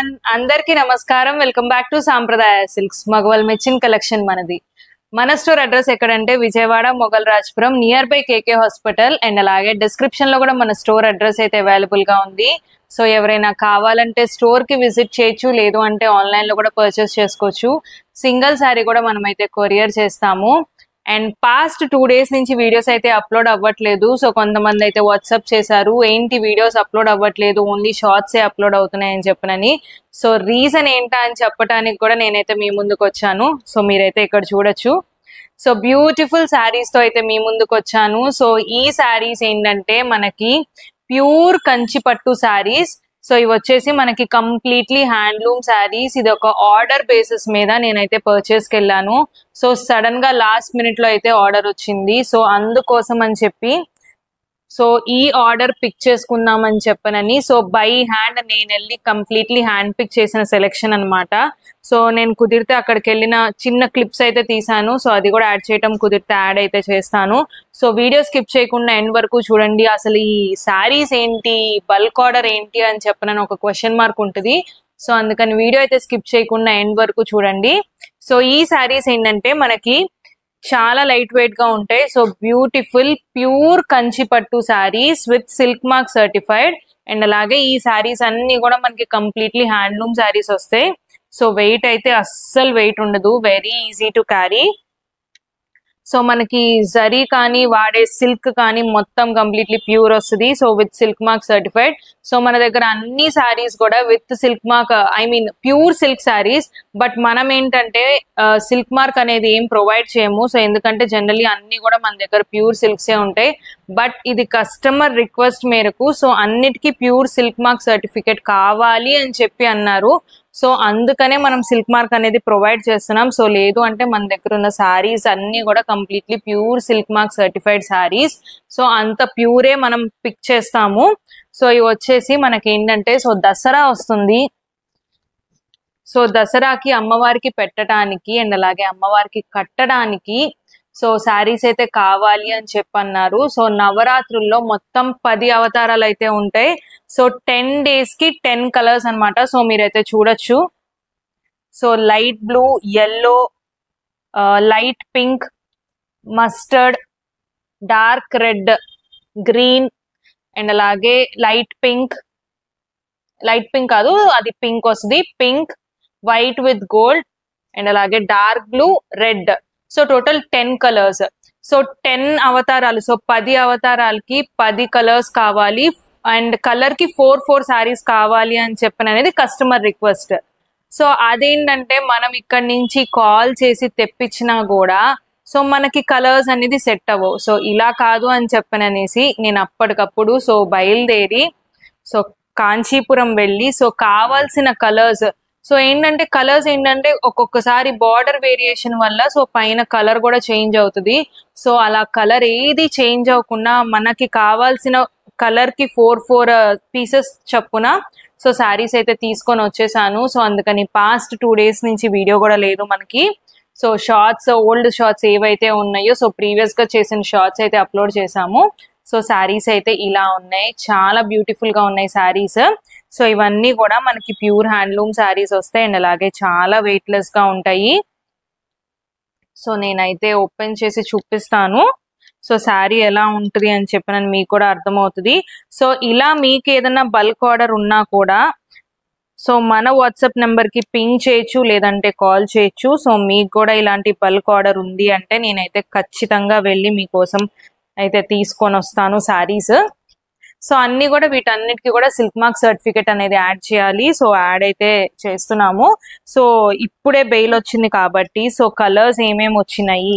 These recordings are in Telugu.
ఎవ్రీవన్ అందరికీ నమస్కారం. Welcome back to Sampradaya silks. మగవల్ మెచ్చిన్ కలెక్షన్ మనది. మన స్టోర్ అడ్రస్ ఎక్కడంటే Vijayawada Mogalrajpuram near by KK hospital. And అలాగే డిస్క్రిప్షన్ లో కూడా మన స్టోర్ అడ్రస్ అయితే అవైలబుల్ గా ఉంది. సో ఎవరైనా కావాలంటే స్టోర్ కి విజిట్ చేయొచ్చు, లేదు అంటే ఆన్లైన్ లో కూడా పర్చేస్ చేసుకోవచ్చు. సింగిల్ శారీ కూడా మనం అయితే కొరియర్ చేస్తాము. అండ్ పాస్ట్ 2 days నుంచి వీడియోస్ అయితే అప్లోడ్ అవ్వట్లేదు. సో కొంతమంది అయితే వాట్సాప్ చేశారు, ఏంటి వీడియోస్ అప్లోడ్ అవ్వట్లేదు, ఓన్లీ షార్ట్స్ ఏ అప్లోడ్ అవుతున్నాయని చెప్పనని. సో రీజన్ ఏంటా అని చెప్పడానికి కూడా నేనైతే మీ ముందుకు వచ్చాను. సో మీరైతే ఇక్కడ చూడొచ్చు. సో బ్యూటిఫుల్ శారీస్ తో అయితే మీ ముందుకు వచ్చాను. సో ఈ శారీస్ ఏంటంటే మనకి ప్యూర్ కంచి పట్టు శారీస్. సో ఇవి వచ్చేసి మనకి కంప్లీట్లీ హ్యాండ్లూమ్ శారీస్. ఇది ఒక ఆర్డర్ బేసిస్ మీద నేనైతే పర్చేస్ కి వెళ్ళాను. సో సడన్ గా లాస్ట్ మినిట్ లో అయితే ఆర్డర్ వచ్చింది. సో అందుకోసం అని చెప్పి సో ఈ ఆర్డర్ పిక్ చేసుకుందామని చెప్పనని సో బై హ్యాండ్ నేను వెళ్ళి కంప్లీట్లీ హ్యాండ్ పిక్ చేసిన సెలెక్షన్ అనమాట. సో నేను కుదిరితే అక్కడికి వెళ్ళిన చిన్న క్లిప్స్ అయితే తీసాను. సో అది కూడా యాడ్ చేయటం కుదిరితే యాడ్ అయితే చేస్తాను. సో వీడియో స్కిప్ చేయకుండా ఎండ్ వరకు చూడండి. అసలు ఈ శారీస్ ఏంటి, బల్క్ ఆర్డర్ ఏంటి అని చెప్పనని ఒక క్వశ్చన్ మార్క్ ఉంటుంది. సో అందుకని వీడియో అయితే స్కిప్ చేయకుండా ఎండ్ వరకు చూడండి. సో ఈ శారీస్ ఏంటంటే మనకి చాలా లైట్ వెయిట్ గా ఉంటాయి. సో బ్యూటిఫుల్ ప్యూర్ కంచి పట్టు saris with silk mark certified. And అలాగే ఈ శారీస్ అన్ని కూడా మనకి కంప్లీట్లీ హ్యాండ్లూమ్ శారీస్ వస్తాయి. సో వెయిట్ అయితే అస్సలు వెయిట్ ఉండదు, very easy to carry. So మనకి జరీ కానీ వాడే సిల్క్ కానీ మొత్తం కంప్లీట్లీ ప్యూర్ వస్తుంది. So with silk mark certified. So మన దగ్గర అన్ని శారీస్ కూడా with silk mark, I mean pure silk saris. But మనం ఏంటంటే సిల్క్ మార్క్ అనేది ఏం ప్రొవైడ్ చేయము. సో ఎందుకంటే జనరల్లీ అన్ని కూడా మన దగ్గర ప్యూర్ సిల్క్సే ఉంటాయి. బట్ ఇది కస్టమర్ రిక్వెస్ట్ మేరకు సో అన్నిటికీ ప్యూర్ సిల్క్ మార్క్ సర్టిఫికేట్ కావాలి అని చెప్పి అన్నారు. సో అందుకనే మనం సిల్క్ మార్క్ అనేది ప్రొవైడ్ చేస్తున్నాం. సో లేదు అంటే మన దగ్గర ఉన్న శారీస్ అన్ని కూడా completely pure silk mark certified saris. So అంత ప్యూరే మనం పిక్ చేస్తాము. సో ఇవి వచ్చేసి మనకి ఏంటంటే సో దసరా వస్తుంది. సో దసరాకి అమ్మవారికి పెట్టడానికి అండ్ అలాగే అమ్మవారికి కట్టడానికి సో శారీస్ అయితే కావాలి అని చెప్పన్నారు. సో నవరాత్రుల్లో మొత్తం 10 అవతారాలు అయితే ఉంటాయి. సో 10 days కి 10 కలర్స్ అనమాట. సో మీరైతే చూడొచ్చు. So light blue, yellow, light pink, mustard, dark red, green and అలాగే లైట్ పింక్ కాదు అది పింక్ వస్తుంది, pink, white with gold and అలాగే dark blue, red. So total 10 colours. So 10 అవతారాలు. సో 10 అవతారాలకి 10 కలర్స్ కావాలి. అండ్ కలర్ కి 4 శారీస్ కావాలి అని చెప్పని అనేది కస్టమర్ రిక్వెస్ట్. సో అదేంటంటే మనం ఇక్కడ నుంచి కాల్ చేసి తెప్పించినా కూడా సో మనకి కలర్స్ అనేది సెట్ అవ్వవు. సో ఇలా కాదు అని చెప్పననేసి నేను అప్పటికప్పుడు సో బయలుదేరి సో కాంచీపురం వెళ్ళి సో కావాల్సిన కలర్స్ సో ఏంటంటే కలర్స్ ఏంటంటే ఒక్కొక్కసారి బార్డర్ వేరియేషన్ వల్ల సో పైన కలర్ కూడా చేంజ్ అవుతుంది. సో అలా కలర్ ఏది చేంజ్ అవ్వకుండా మనకి కావాల్సిన కలర్ కి 4 పీసెస్ చొప్పున సో శారీస్ అయితే తీసుకొని వచ్చేసాను. సో అందుకని పాస్ట్ 2 days నుంచి వీడియో కూడా లేదు మనకి. సో షార్ట్స్, ఓల్డ్ షార్ట్స్ ఏవైతే ఉన్నాయో సో ప్రీవియస్ గా చేసిన షార్ట్స్ అయితే అప్లోడ్ చేసాము. సో శారీస్ అయితే ఇలా ఉన్నాయి, చాలా బ్యూటిఫుల్ గా ఉన్నాయి శారీస్. సో ఇవన్నీ కూడా మనకి ప్యూర్ హ్యాండ్లూమ్ శారీస్ వస్తాయి అండ్ అలాగే చాలా వెయిట్ లెస్ గా ఉంటాయి. సో నేనైతే ఓపెన్ చేసి చూపిస్తాను. సో శారీ ఎలా ఉంటుంది అని చెప్పిన మీకు కూడా అర్థమవుతుంది. సో ఇలా మీకు ఏదైనా బల్క్ ఆర్డర్ ఉన్నా కూడా సో మన వాట్సాప్ నెంబర్ కి పింగ్ చేయొచ్చు, లేదంటే కాల్ చేయొచ్చు. సో మీకు కూడా ఇలాంటి బల్క్ ఆర్డర్ ఉంది అంటే నేనైతే ఖచ్చితంగా వెళ్ళి మీకోసం అయితే తీసుకొని వస్తాను శారీస్. సో అన్ని కూడా వీటన్నిటికీ కూడా సిల్క్ మార్క్ సర్టిఫికేట్ అనేది యాడ్ చేయాలి. సో యాడ్ అయితే చేస్తున్నాము. సో ఇప్పుడే బెయిల్ వచ్చింది కాబట్టి సో కలర్స్ ఏమేమి వచ్చినాయి,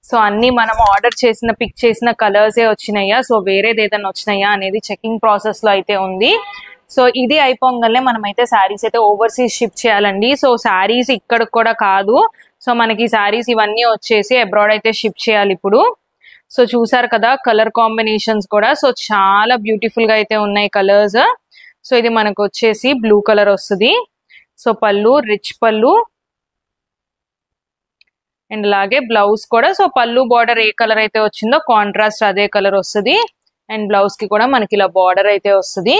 సో అన్ని మనం ఆర్డర్ చేసిన పిక్ చేసిన కలర్సే వచ్చినాయా, సో వేరేది ఏదైనా వచ్చినాయా అనేది చెకింగ్ ప్రాసెస్ లో అయితే ఉంది. సో ఇది అయిపోగానే మనం అయితే శారీస్ అయితే ఓవర్సీస్ షిప్ చేయాలండి. సో శారీస్ ఇక్కడ కూడా కాదు, సో మనకి శారీస్ ఇవన్నీ వచ్చేసి అబ్రాడ్ అయితే షిప్ చేయాలి ఇప్పుడు. సో చూసారు కదా కలర్ కాంబినేషన్స్ కూడా సో చాలా బ్యూటిఫుల్ గా అయితే ఉన్నాయి కలర్స్. సో ఇది మనకు వచ్చేసి బ్లూ కలర్ వస్తుంది. సో పళ్ళు రిచ్ పళ్ళు అండ్ అలాగే బ్లౌజ్ కూడా సో పళ్ళు బార్డర్ ఏ కలర్ అయితే వచ్చిందో కాంట్రాస్ట్ అదే కలర్ వస్తుంది. అండ్ బ్లౌజ్ కి కూడా మనకి ఇలా బార్డర్ అయితే వస్తుంది.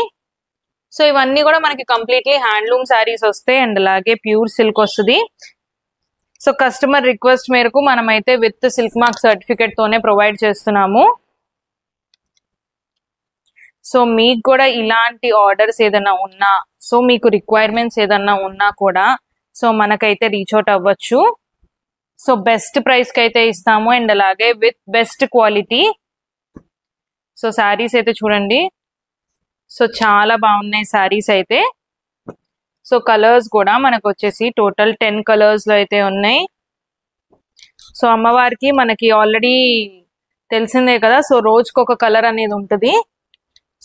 సో ఇవన్నీ కూడా మనకి కంప్లీట్లీ హ్యాండ్లూమ్ శారీస్ వస్తాయి అండ్ అలాగే ప్యూర్ సిల్క్ వస్తుంది. సో కస్టమర్ రిక్వెస్ట్ మేరకు మనమైతే విత్ సిల్క్ మార్క్ సర్టిఫికేట్ తోనే ప్రొవైడ్ చేస్తున్నాము. సో మీకు కూడా ఇలాంటి ఆర్డర్స్ ఏదైనా ఉన్నా, సో మీకు రిక్వైర్మెంట్స్ ఏదన్నా ఉన్నా కూడా సో మనకైతే రీచ్ అవుట్ అవ్వచ్చు. సో బెస్ట్ ప్రైస్ కి అయితే ఇస్తాము అండ్ అలాగే with best quality. So saris అయితే చూడండి, సో చాలా బాగున్నాయి శారీస్ అయితే. సో కలర్స్ కూడా మనకు వచ్చేసి టోటల్ 10 కలర్స్ లో అయితే ఉన్నాయి. సో అమ్మవారికి మనకి ఆల్రెడీ తెలిసిందే కదా, సో రోజుకి ఒక కలర్ అనేది ఉంటుంది.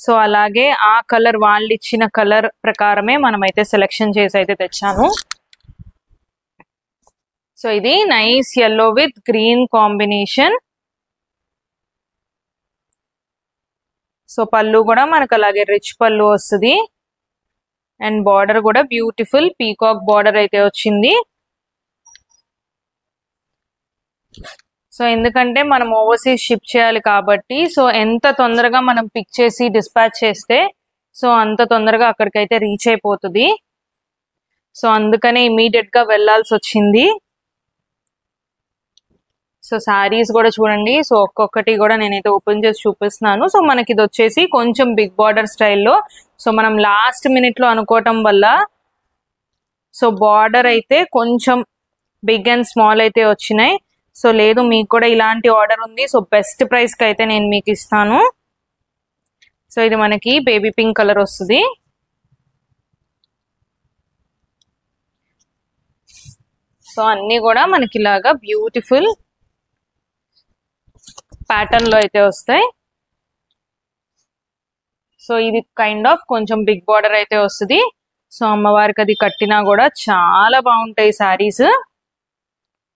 సో అలాగే ఆ కలర్ వాళ్ళు ఇచ్చిన కలర్ ప్రకారమే మనమైతే సెలెక్షన్ చేసి అయితే తెచ్చాను. సో ఇది nice yellow with green combination. So పళ్ళు కూడా మనకు అలాగే రిచ్ పళ్ళు వస్తుంది అండ్ బార్డర్ కూడా బ్యూటిఫుల్ పీకాక్ బార్డర్ అయితే వచ్చింది. సో ఎందుకంటే మనం ఓవర్సీస్ షిప్ చేయాలి కాబట్టి సో ఎంత తొందరగా మనం పిక్ చేసి డిస్పాచ్ చేస్తే సో అంత తొందరగా అక్కడికైతే రీచ్ అయిపోతుంది. సో అందుకనే ఇమీడియట్ గా వెళ్లాల్సి వచ్చింది. సో శారీస్ కూడా చూడండి, సో ఒక్కొక్కటి కూడా నేనైతే ఓపెన్ చేసి చూపిస్తున్నాను. సో మనకి ఇది వచ్చేసి కొంచెం బిగ్ బార్డర్ స్టైల్లో. సో మనం లాస్ట్ మినిట్ లో అనుకోవటం వల్ల సో బార్డర్ అయితే కొంచెం బిగ్ అండ్ స్మాల్ అయితే వచ్చినాయి. సో లేదు మీకు కూడా ఇలాంటి ఆర్డర్ ఉంది, సో బెస్ట్ ప్రైస్ కి అయితే నేను మీకు ఇస్తాను. సో ఇది మనకి బేబీ పింక్ కలర్ వస్తుంది. సో అన్ని కూడా మనకి ఇలాగా బ్యూటిఫుల్ ప్యాటర్న్ లో అయితే వస్తాయి. సో ఇది కైండ్ ఆఫ్ కొంచెం బిగ్ బార్డర్ అయితే వస్తుంది. సో అమ్మవారికి అది కట్టినా కూడా చాలా బాగుంటాయి శారీస్.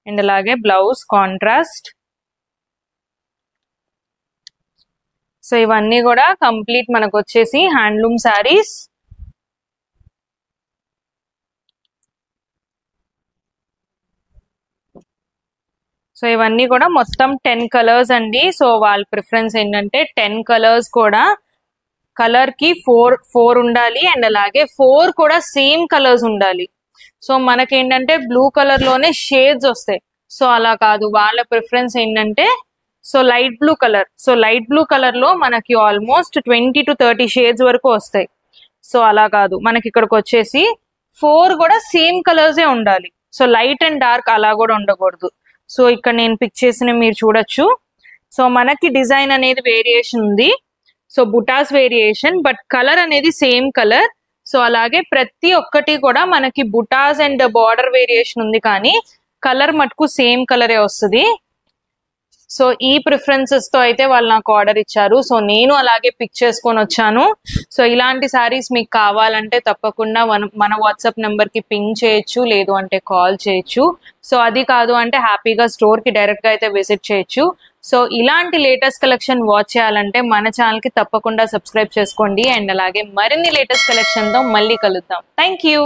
అండ్ అలాగే బ్లౌజ్ కాంట్రాస్ట్. సో ఇవన్నీ కూడా కంప్లీట్ మనకు వచ్చేసి హ్యాండ్లూమ్ శారీస్. సో ఇవన్నీ కూడా మొత్తం 10 కలర్స్ అండి. సో వాళ్ళ ప్రిఫరెన్స్ ఏంటంటే 10 కలర్స్ కూడా కలర్ కి 4 ఉండాలి అండ్ అలాగే 4 కూడా సేమ్ కలర్స్ ఉండాలి. సో మనకేంటంటే బ్లూ కలర్ లోనే షేడ్స్ వస్తాయి. సో అలా కాదు, వాళ్ళ ప్రిఫరెన్స్ ఏంటంటే so light blue colour. So light blue colour లో మనకి ఆల్మోస్ట్ 20 to 30 షేడ్స్ వరకు వస్తాయి. సో అలా కాదు, మనకి ఇక్కడికి వచ్చేసి 4 కూడా సేమ్ కలర్సే ఉండాలి. సో లైట్ అండ్ డార్క్ అలా కూడా ఉండకూడదు. సో ఇక్కడ నేను పిక్ చేసిన మీరు చూడొచ్చు. సో మనకి డిజైన్ అనేది వేరియేషన్ ఉంది, సో బుటాస్ వేరియేషన్, బట్ కలర్ అనేది సేమ్ కలర్. సో అలాగే ప్రతి ఒక్కటి కూడా మనకి బుటాస్ అండ్ బార్డర్ వేరియేషన్ ఉంది కానీ కలర్ మటుకు సేమ్ కలరే వస్తుంది. సో ఈ ప్రిఫరెన్సెస్ తో అయితే వాళ్ళు నాకు ఆర్డర్ ఇచ్చారు. సో నేను అలాగే పిక్ చేసుకొని వచ్చాను. సో ఇలాంటి శారీస్ మీకు కావాలంటే తప్పకుండా మన వాట్సాప్ నెంబర్ కి పింగ్ చేయొచ్చు, లేదు అంటే కాల్ చేయొచ్చు. సో అది కాదు అంటే హ్యాపీగా స్టోర్ కి డైరెక్ట్ గా అయితే విజిట్ చేయొచ్చు. సో ఇలాంటి లేటెస్ట్ కలెక్షన్ వాచ్ చేయాలంటే మన ఛానల్ కి తప్పకుండా సబ్స్క్రైబ్ చేసుకోండి. అండ్ అలాగే మరిన్ని లేటెస్ట్ కలెక్షన్ తో మళ్ళీ కలుద్దాం. Thank you.